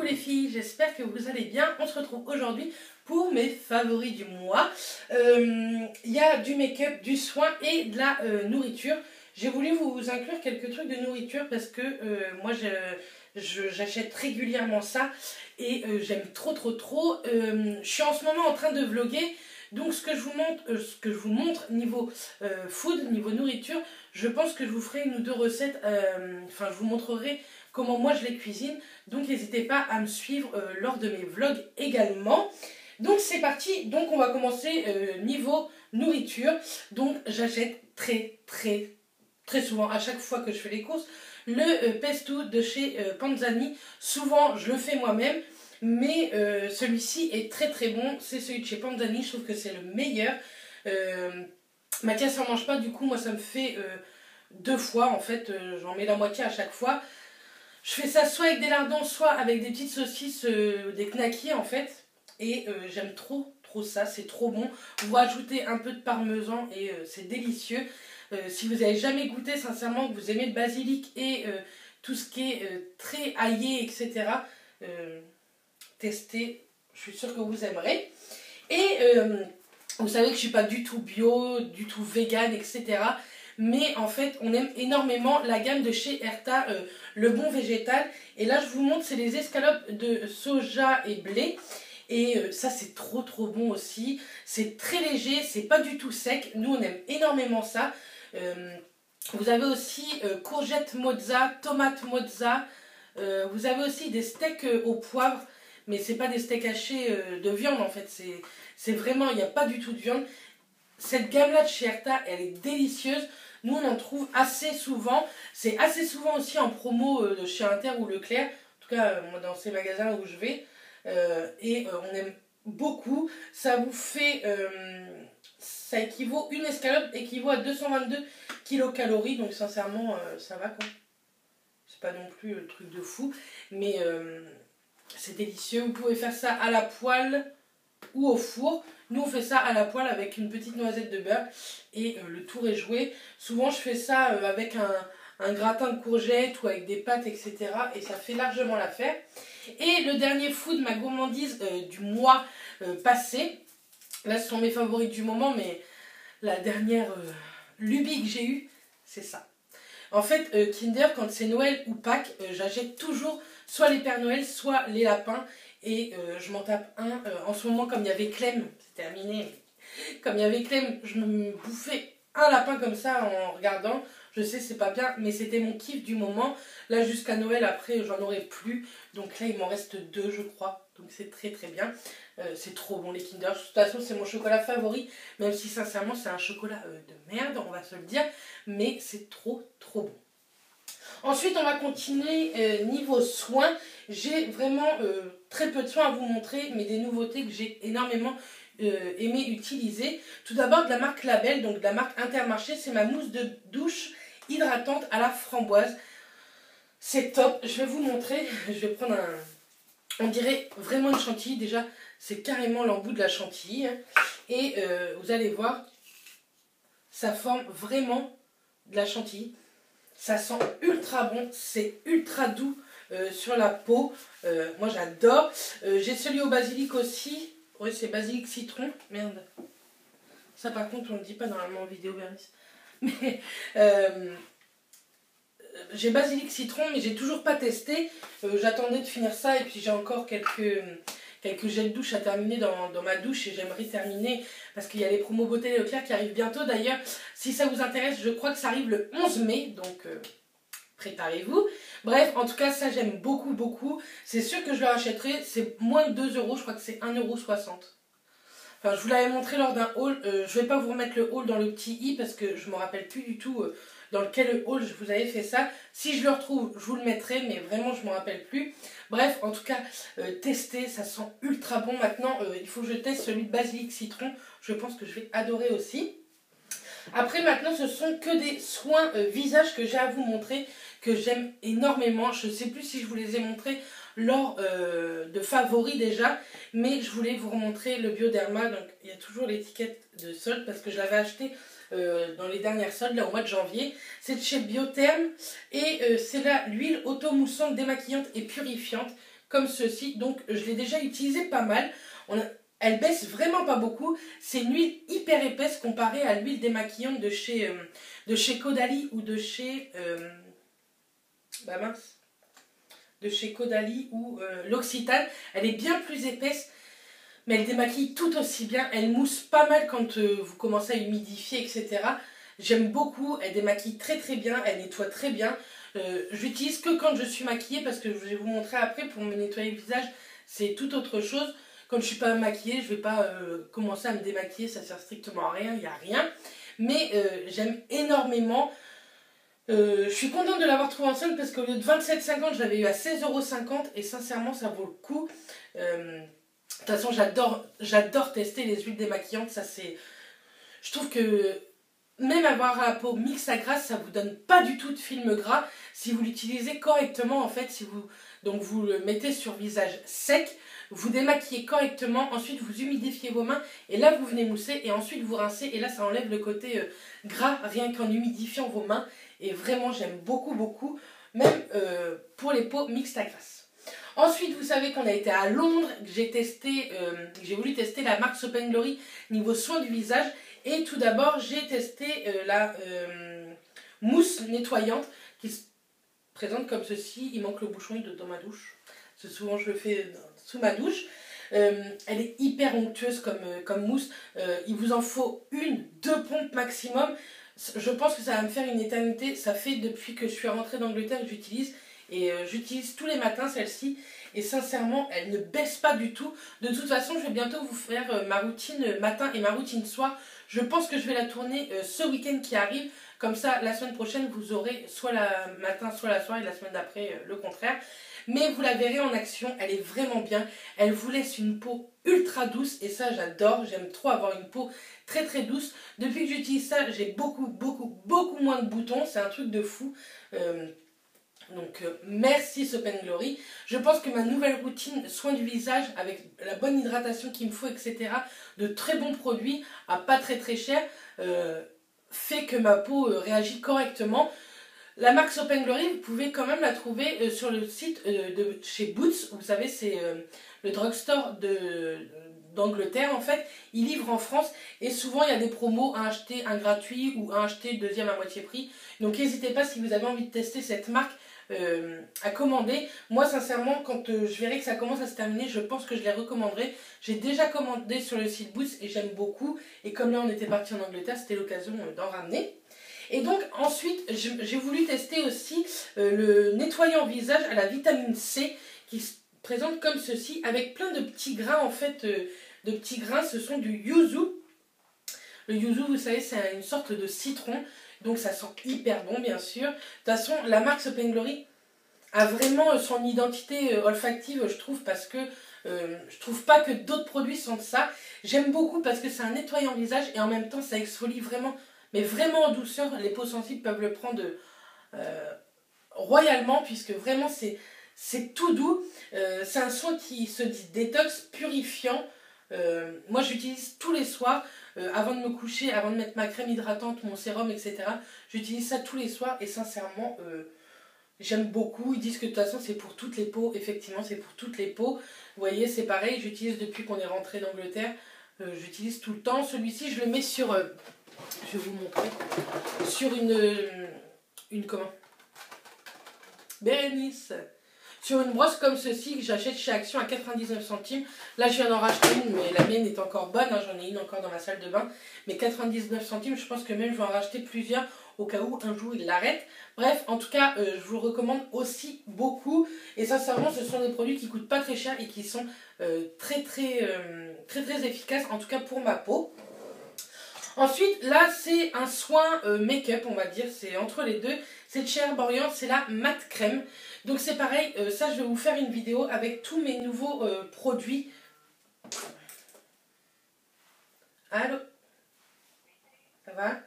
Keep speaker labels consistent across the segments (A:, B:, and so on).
A: les filles, j'espère que vous allez bien. On se retrouve aujourd'hui pour mes favoris du mois. Il y a du make-up, du soin et de la nourriture. J'ai voulu vous inclure quelques trucs de nourriture parce que moi j'achète régulièrement ça et j'aime trop. Je suis en ce moment en train de vlogger. Donc ce que je vous montre niveau food, niveau nourriture, je pense que je vous ferai une ou deux recettes, je vous montrerai comment moi je les cuisine. Donc n'hésitez pas à me suivre lors de mes vlogs également. Donc c'est parti, donc on va commencer niveau nourriture. Donc j'achète très souvent, à chaque fois que je fais les courses, le pesto de chez Panzani. Souvent je le fais moi-même. Mais celui-ci est très bon, c'est celui de chez Panzani, je trouve que c'est le meilleur. Mathias n'en mange pas, du coup moi ça me fait 2 fois en fait, j'en mets la moitié à chaque fois. Je fais ça soit avec des lardons, soit avec des petites saucisses, des knackis en fait. Et j'aime trop ça, c'est trop bon. Vous rajoutez un peu de parmesan et c'est délicieux. Si vous n'avez jamais goûté, sincèrement, que vous aimez le basilic et tout ce qui est très aillé, etc., tester, je suis sûre que vous aimerez. Et vous savez que je suis pas du tout bio, du tout vegan, etc. Mais en fait, on aime énormément la gamme de chez Erta, le bon végétal. Et là, je vous montre, c'est les escalopes de soja et blé. Et ça, c'est trop bon aussi. C'est très léger, c'est pas du tout sec. Nous, on aime énormément ça. Vous avez aussi courgettes mozza, tomates mozza. Vous avez aussi des steaks au poivre. Mais c'est pas des steaks hachés de viande en fait, c'est vraiment, il n'y a pas du tout de viande. Cette gamme-là de chez Erta, elle est délicieuse. Nous, on en trouve assez souvent. C'est assez souvent aussi en promo de chez Inter ou Leclerc. En tout cas, moi, dans ces magasins où je vais. On aime beaucoup. Ça vous fait... ça équivaut, une escalope équivaut à 222 kilocalories. Donc sincèrement, ça va quoi. C'est pas non plus le truc de fou. Mais... c'est délicieux, vous pouvez faire ça à la poêle ou au four. Nous on fait ça à la poêle avec une petite noisette de beurre et le tour est joué. Souvent je fais ça avec un gratin de courgettes ou avec des pâtes, etc. Et ça fait largement l'affaire. Et le dernier food, ma gourmandise du mois passé. Là ce sont mes favoris du moment, mais la dernière lubie que j'ai eue, c'est ça. En fait, Kinder, quand c'est Noël ou Pâques, j'achète toujours soit les Pères Noël, soit les lapins. Et je m'en tape un. En ce moment, comme il y avait Clem, c'est terminé. Comme il y avait Clem, je me bouffais un lapin comme ça en regardant. Je sais, c'est pas bien, mais c'était mon kiff du moment. Là, jusqu'à Noël, après, j'en aurai plus. Donc là, il m'en reste 2, je crois. Donc c'est très bien. C'est trop bon, les Kinder. De toute façon, c'est mon chocolat favori. Même si, sincèrement, c'est un chocolat de merde, on va se le dire. Mais c'est trop bon. Ensuite, on va continuer niveau soins. J'ai vraiment très peu de soins à vous montrer, mais des nouveautés que j'ai énormément aimé utiliser. Tout d'abord, de la marque Label, donc de la marque Intermarché. C'est ma mousse de douche hydratante à la framboise. C'est top. Je vais vous montrer. Je vais prendre on dirait vraiment une chantilly. Déjà, c'est carrément l'embout de la chantilly. Et vous allez voir, ça forme vraiment de la chantilly. Ça sent ultra bon, c'est ultra doux sur la peau. Moi j'adore. J'ai celui au basilic aussi. Oui, c'est basilic citron. Merde. Ça par contre on ne le dit pas normalement en vidéo, Bernice. Mais j'ai basilic citron, mais j'ai toujours pas testé. J'attendais de finir ça et puis j'ai encore quelques gels douche à terminer dans ma douche et j'aimerais terminer parce qu'il y a les promos Beauté Leclerc qui arrivent bientôt. D'ailleurs, si ça vous intéresse, je crois que ça arrive le 11 mai, donc préparez-vous. Bref, en tout cas, ça j'aime beaucoup. C'est sûr que je le rachèterai, c'est moins de 2 €, je crois que c'est 1,60 €. Enfin, je vous l'avais montré lors d'un haul, je vais pas vous remettre le haul dans le petit i parce que je me rappelle plus du tout dans lequel haul je vous avais fait ça. Si je le retrouve, je vous le mettrai, mais vraiment je me rappelle plus. Bref, en tout cas, testez, ça sent ultra bon. Maintenant, il faut que je teste celui de basilic citron. Je pense que je vais adorer aussi. Après, maintenant, ce sont que des soins visage que j'ai à vous montrer, que j'aime énormément. Je ne sais plus si je vous les ai montrés lors de favoris déjà, mais je voulais vous remontrer le Bioderma. Donc, il y a toujours l'étiquette de solde parce que je l'avais acheté dans les dernières soldes, là au mois de janvier. C'est de chez Biotherm et c'est là l'huile auto-moussante, démaquillante et purifiante. comme ceci. Donc je l'ai déjà utilisé pas mal. Elle baisse vraiment pas beaucoup. C'est une huile hyper épaisse comparée à l'huile démaquillante de chez Caudalie ou de chez... de chez Caudalie ou l'Occitane. Elle est bien plus épaisse, mais elle démaquille tout aussi bien. Elle mousse pas mal quand vous commencez à humidifier, etc. J'aime beaucoup, elle démaquille très très bien, elle nettoie très bien. Je l'utilise que quand je suis maquillée, parce que je vais vous montrer après, pour me nettoyer le visage, c'est tout autre chose. Quand je ne suis pas maquillée, je ne vais pas commencer à me démaquiller, ça ne sert strictement à rien, il n'y a rien. Mais j'aime énormément. Je suis contente de l'avoir trouvé en solde parce qu'au lieu de 27,50, je l'avais eu à 16,50 € et sincèrement, ça vaut le coup. De toute façon, j'adore tester les huiles démaquillantes. Ça, je trouve que même avoir la peau mixte à grasse, ça ne vous donne pas du tout de film gras. Si vous l'utilisez correctement, en fait, donc vous le mettez sur visage sec, vous démaquillez correctement, ensuite vous humidifiez vos mains et là vous venez mousser et ensuite vous rincez et là ça enlève le côté gras rien qu'en humidifiant vos mains et vraiment j'aime beaucoup beaucoup, même pour les peaux mixtes à grasse. Ensuite vous savez qu'on a été à Londres, j'ai voulu tester la marque Soap & Glory niveau soin du visage et tout d'abord j'ai testé la mousse nettoyante qui se présente comme ceci. Il manque le bouchon dans ma douche. Parce que souvent je le fais sous ma douche. Elle est hyper onctueuse comme mousse. Il vous en faut 1-2 pompes maximum. Je pense que ça va me faire une éternité. Ça fait depuis que je suis rentrée d'Angleterre que j'utilise. Et j'utilise tous les matins celle-ci. Et sincèrement, elle ne baisse pas du tout. De toute façon, je vais bientôt vous faire ma routine matin et ma routine soir. Je pense que je vais la tourner ce week-end qui arrive. Comme ça, la semaine prochaine, vous aurez soit la matin, soit la soirée. Et la semaine d'après, le contraire. Mais vous la verrez en action, elle est vraiment bien. Elle vous laisse une peau ultra douce et ça j'adore. J'aime trop avoir une peau très très douce. Depuis que j'utilise ça, j'ai beaucoup moins de boutons. C'est un truc de fou. Merci Soap & Glory. Je pense que ma nouvelle routine soin du visage avec la bonne hydratation qu'il me faut, etc. de très bons produits à pas très très cher fait que ma peau réagit correctement. La marque Soap & Glory, vous pouvez quand même la trouver sur le site de chez Boots. Vous savez, c'est le drugstore d'Angleterre en fait. Ils livrent en France et souvent il y a des promos, un acheté, un gratuit ou un acheté, deuxième à moitié prix. Donc n'hésitez pas si vous avez envie de tester cette marque à commander. Moi sincèrement, quand je verrai que ça commence à se terminer, je pense que je les recommanderai. J'ai déjà commandé sur le site Boots et j'aime beaucoup. Et comme là on était parti en Angleterre, c'était l'occasion d'en ramener. Et donc ensuite j'ai voulu tester aussi le nettoyant visage à la vitamine C qui se présente comme ceci avec plein de petits grains en fait, de petits grains. Ce sont du yuzu. Le yuzu, vous savez, c'est une sorte de citron, donc ça sent hyper bon bien sûr. De toute façon la marque Soap & Glory a vraiment son identité olfactive, je trouve, parce que je trouve pas que d'autres produits sentent ça. J'aime beaucoup parce que c'est un nettoyant visage et en même temps ça exfolie vraiment. Mais vraiment en douceur, les peaux sensibles peuvent le prendre royalement puisque vraiment c'est tout doux. C'est un soin qui se dit détox, purifiant. Moi j'utilise tous les soirs, avant de me coucher, avant de mettre ma crème hydratante, mon sérum, etc. J'utilise ça tous les soirs et sincèrement j'aime beaucoup. Ils disent que de toute façon c'est pour toutes les peaux. Effectivement c'est pour toutes les peaux. Vous voyez c'est pareil, j'utilise depuis qu'on est rentré d'Angleterre. J'utilise tout le temps. Celui-ci je le mets sur... je vais vous montrer. Sur une comment Bérénice. Sur une brosse comme ceci que j'achète chez Action à 99 centimes. Là je viens d'en racheter une mais la mienne est encore bonne. Hein, j'en ai une encore dans ma salle de bain. Mais 99 centimes, je pense que même je vais en racheter plusieurs au cas où un jour il l'arrête. Bref, en tout cas, je vous le recommande aussi beaucoup. Et sincèrement, ce sont des produits qui coûtent pas très cher et qui sont très efficaces, en tout cas pour ma peau. Ensuite, là, c'est un soin make-up, on va dire, c'est entre les deux. C'est de chez Herborian, c'est la Matte Crème. Donc c'est pareil, ça, je vais vous faire une vidéo avec tous mes nouveaux produits. Allô? Ça va?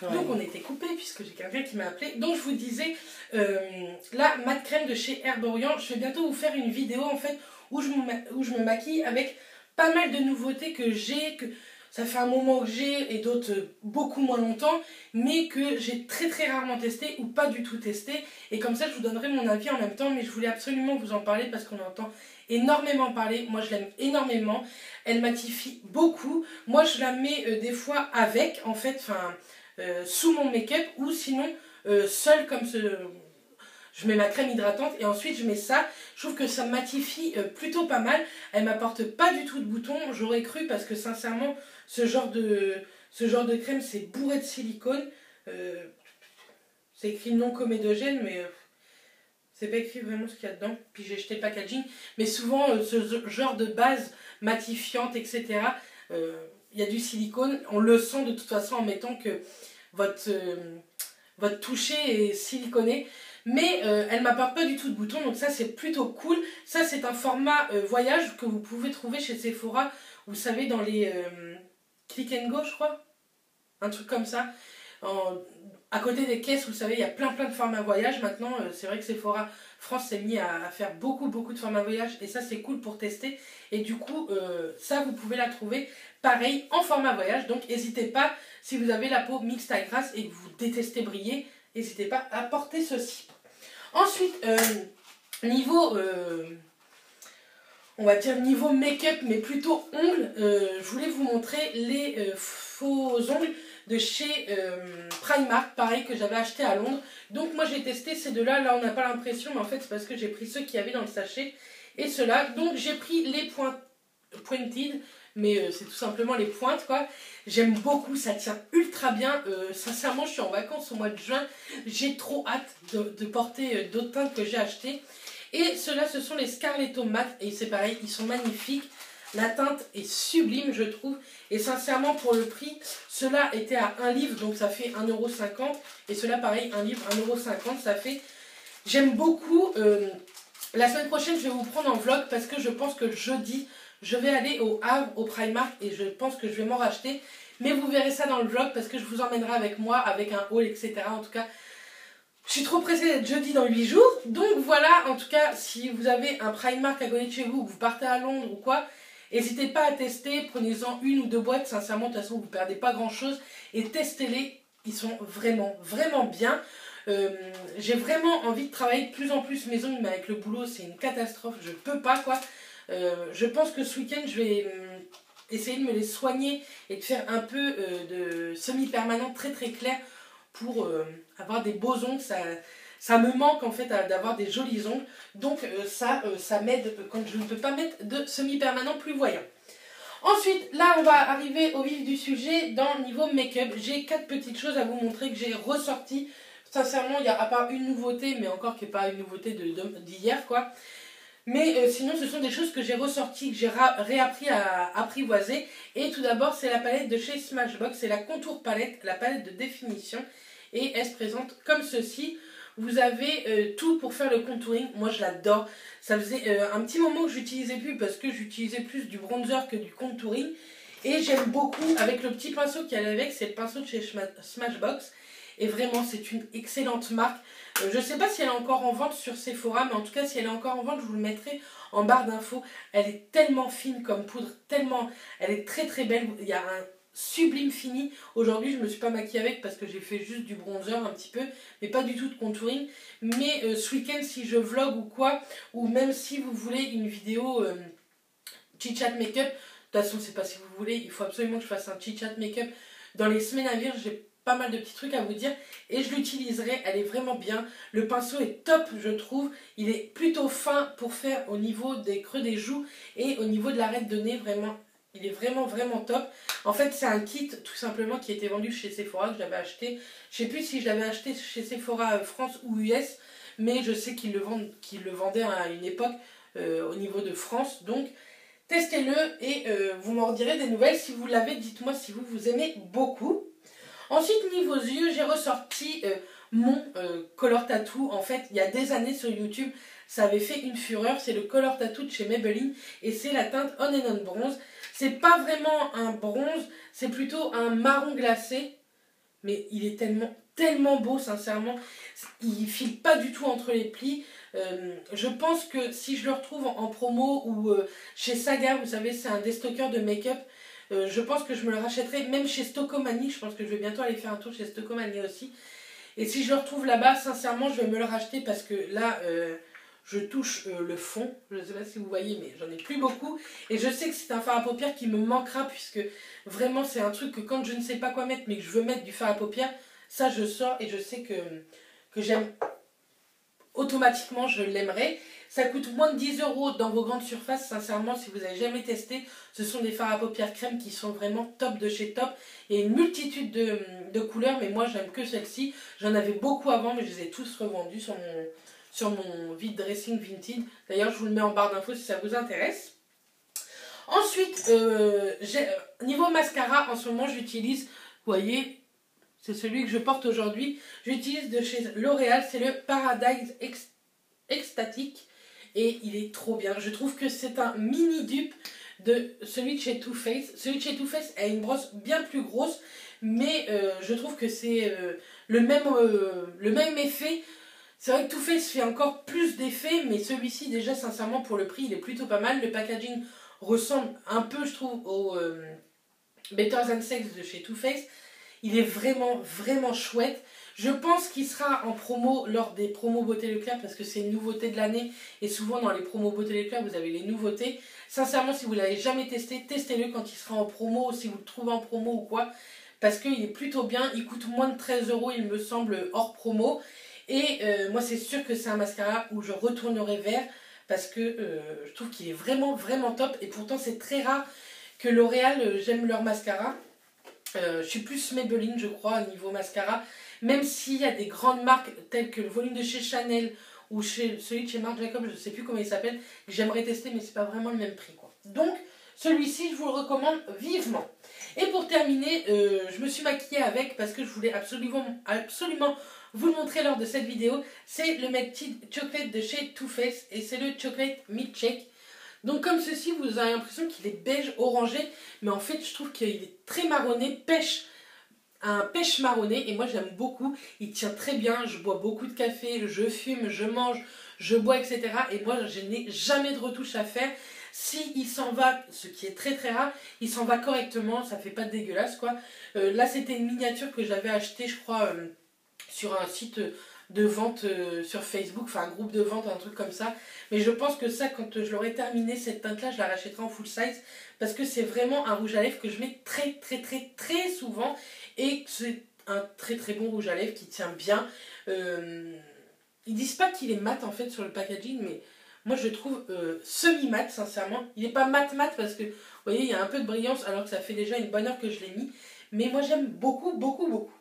A: Ouais. Donc on était coupé puisque j'ai quelqu'un qui m'a appelé. Donc je vous disais, la Matte Crème de chez Herborian, je vais bientôt vous faire une vidéo en fait où je me maquille avec pas mal de nouveautés que j'ai... ça fait un moment que j'ai et d'autres beaucoup moins longtemps, mais que j'ai très très rarement testé ou pas du tout testé. Et comme ça, je vous donnerai mon avis en même temps, mais je voulais absolument vous en parler parce qu'on entend énormément parler. Moi, je l'aime énormément. Elle matifie beaucoup. Moi, je la mets des fois avec, en fait, enfin, sous mon make-up ou sinon seule comme ce... Je mets ma crème hydratante et ensuite je mets ça. Je trouve que ça matifie plutôt pas mal. Elle m'apporte pas du tout de boutons. J'aurais cru parce que sincèrement, ce genre de crème, c'est bourré de silicone. C'est écrit non comédogène, mais c'est pas écrit vraiment ce qu'il y a dedans. Puis j'ai jeté le packaging. Mais souvent, ce genre de base matifiante, etc., il y a du silicone. On le sent de toute façon en mettant que votre toucher est siliconé. Mais elle m'apporte pas du tout de boutons, donc ça c'est plutôt cool. Ça c'est un format voyage que vous pouvez trouver chez Sephora, vous savez, dans les Click and Go, je crois, un truc comme ça. À côté des caisses, vous savez, il y a plein de formats voyage. Maintenant, c'est vrai que Sephora France s'est mis à faire beaucoup de formats voyage, et ça c'est cool pour tester. Et du coup, ça vous pouvez la trouver pareil en format voyage, donc n'hésitez pas, si vous avez la peau mixte taille grasse et que vous détestez briller, n'hésitez pas à porter ceci. Ensuite, niveau, on va dire niveau make-up, mais plutôt ongles, je voulais vous montrer les faux ongles de chez Primark, pareil, que j'avais acheté à Londres. Donc moi j'ai testé ces deux-là, là on n'a pas l'impression, mais en fait c'est parce que j'ai pris ceux qu'il y avait dans le sachet et ceux-là. Donc j'ai pris les pointed, mais c'est tout simplement les pointes, quoi. J'aime beaucoup, ça tient ultra bien. Sincèrement, je suis en vacances au mois de juin. J'ai trop hâte de porter d'autres teintes que j'ai achetées. Et ceux-là, ce sont les Scarletto Matte. Et c'est pareil, ils sont magnifiques. La teinte est sublime, je trouve. Et sincèrement, pour le prix, ceux-là étaient à 1 livre, donc ça fait 1,50 €. Et ceux-là, pareil, 1 livre, 1,50 €, ça fait... J'aime beaucoup. La semaine prochaine, je vais vous prendre en vlog parce que je pense que jeudi... Je vais aller au Havre, au Primark, et je pense que je vais m'en racheter. Mais vous verrez ça dans le vlog parce que je vous emmènerai avec moi, avec un haul, etc. En tout cas, je suis trop pressée d'être jeudi dans 8 jours. Donc voilà, en tout cas, si vous avez un Primark à côté de chez vous, que vous partez à Londres ou quoi, n'hésitez pas à tester. Prenez-en 1 ou 2 boîtes. Sincèrement, de toute façon, vous ne perdez pas grand-chose. Et testez-les. Ils sont vraiment bien. J'ai vraiment envie de travailler de plus en plus mes ongles, mais avec le boulot, c'est une catastrophe. Je peux pas, quoi. Je pense que ce week-end, je vais essayer de me les soigner et de faire un peu de semi-permanent très clair pour avoir des beaux ongles. Ça me manque en fait d'avoir des jolis ongles. Donc ça m'aide quand je ne peux pas mettre de semi-permanent plus voyant. Ensuite, là on va arriver au vif du sujet dans le niveau make-up. J'ai 4 petites choses à vous montrer que j'ai ressorties. Sincèrement, il y a à part une nouveauté, mais encore qui n'est pas une nouveauté d'hier, quoi. Mais sinon, ce sont des choses que j'ai ressorties, que j'ai réappris à apprivoiser. Et tout d'abord, c'est la palette de chez Smashbox. C'est la Contour Palette, la palette de définition. Et elle se présente comme ceci. Vous avez tout pour faire le contouring. Moi, je l'adore. Ça faisait un petit moment que je n'utilisais plus parce que j'utilisais plus du bronzer que du contouring. Et j'aime beaucoup, avec le petit pinceau qui allait avec, c'est le pinceau de chez Smashbox. Et vraiment, c'est une excellente marque. Je ne sais pas si elle est encore en vente sur Sephora, mais en tout cas, si elle est encore en vente, je vous le mettrai en barre d'infos. Elle est tellement fine comme poudre, elle est très belle. Il y a un sublime fini. Aujourd'hui, je ne me suis pas maquillée avec parce que j'ai fait juste du bronzer un petit peu, mais pas du tout de contouring. Mais ce week-end, si je vlog ou quoi, ou même si vous voulez une vidéo chit-chat make-up, de toute façon, c'est pas si vous voulez, il faut absolument que je fasse un chit-chat make-up dans les semaines à venir. J'ai pas mal de petits trucs à vous dire et je l'utiliserai, elle est vraiment bien. Le pinceau est top, je trouve. Il est plutôt fin pour faire au niveau des creux des joues et au niveau de l'arête de nez. Vraiment, il est vraiment top. En fait, c'est un kit tout simplement qui était vendu chez Sephora, que j'avais acheté. Je sais plus si je l'avais acheté chez Sephora France ou US, mais je sais qu'ils le vendaient à une époque au niveau de France. Donc testez-le et vous m'en direz des nouvelles. Si vous l'avez, dites-moi si vous aimez beaucoup. Ensuite, niveau yeux, j'ai ressorti mon Color Tattoo. En fait, il y a des années sur YouTube, ça avait fait une fureur. C'est le Color Tattoo de chez Maybelline et c'est la teinte On and On Bronze. C'est pas vraiment un bronze, c'est plutôt un marron glacé. Mais il est tellement beau, sincèrement. Il file pas du tout entre les plis. Je pense que si je le retrouve en promo ou chez Saga, vous savez, c'est un déstockeur de make-up. Je pense que je me le rachèterai même chez Stocomanie. Je pense que je vais bientôt aller faire un tour chez Stocomanie aussi. Et si je le retrouve là-bas, sincèrement, je vais me le racheter parce que là, je touche le fond. Je ne sais pas si vous voyez, mais j'en ai plus beaucoup. Et je sais que c'est un fard à paupières qui me manquera puisque vraiment, c'est un truc que quand je ne sais pas quoi mettre, mais que je veux mettre du fard à paupières, ça, je sors et je sais que j'aime. Automatiquement, je l'aimerai. Ça coûte moins de 10 € dans vos grandes surfaces. Sincèrement, si vous n'avez jamais testé, ce sont des fards à paupières crème qui sont vraiment top de chez top. Il y a une multitude de couleurs, mais moi, j'aime que celle-ci. J'en avais beaucoup avant, mais je les ai tous revendus sur mon vide dressing Vinted. D'ailleurs, je vous le mets en barre d'infos si ça vous intéresse. Ensuite, niveau mascara, en ce moment, j'utilise, vous voyez, c'est celui que je porte aujourd'hui. J'utilise de chez L'Oréal, c'est le Paradise Extatic. Et il est trop bien. Je trouve que c'est un mini dupe de celui de chez Too Faced. Celui de chez Too Faced a une brosse bien plus grosse. Mais je trouve que c'est le même effet. C'est vrai que Too Faced fait encore plus d'effet. Mais celui-ci, déjà, sincèrement, pour le prix, il est plutôt pas mal. Le packaging ressemble un peu, je trouve, au Better Than Sex de chez Too Faced. Il est vraiment, vraiment chouette. Je pense qu'il sera en promo lors des promos Beauté Leclerc parce que c'est une nouveauté de l'année. Et souvent dans les promos Beauté Leclerc, vous avez les nouveautés. Sincèrement, si vous ne l'avez jamais testé, testez-le quand il sera en promo, si vous le trouvez en promo ou quoi. Parce qu'il est plutôt bien. Il coûte moins de 13 €, il me semble, hors promo. Et moi, c'est sûr que c'est un mascara où je retournerai vers parce que je trouve qu'il est vraiment, vraiment top. Et pourtant, c'est très rare que L'Oréal, j'aime leur mascara. Je suis plus Maybelline, je crois, au niveau mascara. Même s'il y a des grandes marques telles que le volume de chez Chanel ou celui de chez Marc Jacob, je ne sais plus comment il s'appelle, que j'aimerais tester, mais c'est pas vraiment le même prix, quoi. Donc, celui-ci, je vous le recommande vivement. Et pour terminer, je me suis maquillée avec, parce que je voulais absolument vous le montrer lors de cette vidéo. C'est le Melted Chocolate de chez Too Faced et c'est le Chocolate Milkshake. Donc comme ceci, vous avez l'impression qu'il est beige orangé, mais en fait je trouve qu'il est très marronné, un pêche marronné, et moi j'aime beaucoup. Il tient très bien, je bois beaucoup de café, je fume, je mange, je bois, etc. Et moi je n'ai jamais de retouche à faire. Si il s'en va, ce qui est très très rare, il s'en va correctement, ça fait pas de dégueulasse quoi. Là c'était une miniature que j'avais achetée je crois sur un site de vente sur Facebook, enfin un groupe de vente, un truc comme ça. Mais je pense que ça, quand je l'aurai terminé, cette teinte-là, je la rachèterai en full size. Parce que c'est vraiment un rouge à lèvres que je mets très très très très souvent. Et c'est un très très bon rouge à lèvres qui tient bien. Ils disent pas qu'il est mat en fait sur le packaging, mais moi je le trouve semi-mat sincèrement. Il n'est pas mat parce que, vous voyez, il y a un peu de brillance alors que ça fait déjà une bonne heure que je l'ai mis. Mais moi j'aime beaucoup, beaucoup, beaucoup.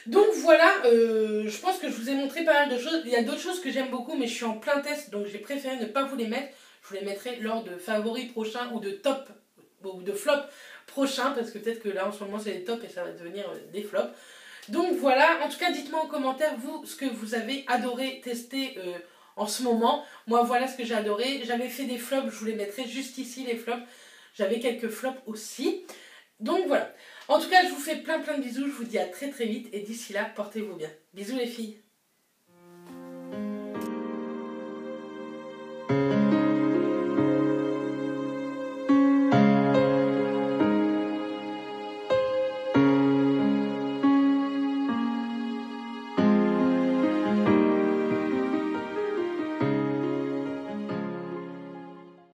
A: Donc voilà, je pense que je vous ai montré pas mal de choses. Il y a d'autres choses que j'aime beaucoup, mais je suis en plein test, donc j'ai préféré ne pas vous les mettre. Je vous les mettrai lors de favoris prochains ou de top ou de flop prochains, parce que peut-être que là en ce moment c'est des tops et ça va devenir des flops. Donc voilà, en tout cas dites-moi en commentaire vous ce que vous avez adoré tester en ce moment. Moi voilà ce que j'ai adoré. J'avais fait des flops, je vous les mettrai juste ici les flops. J'avais quelques flops aussi. Donc voilà. En tout cas, je vous fais plein de bisous. Je vous dis à très très vite. Et d'ici là, portez-vous bien. Bisous les filles.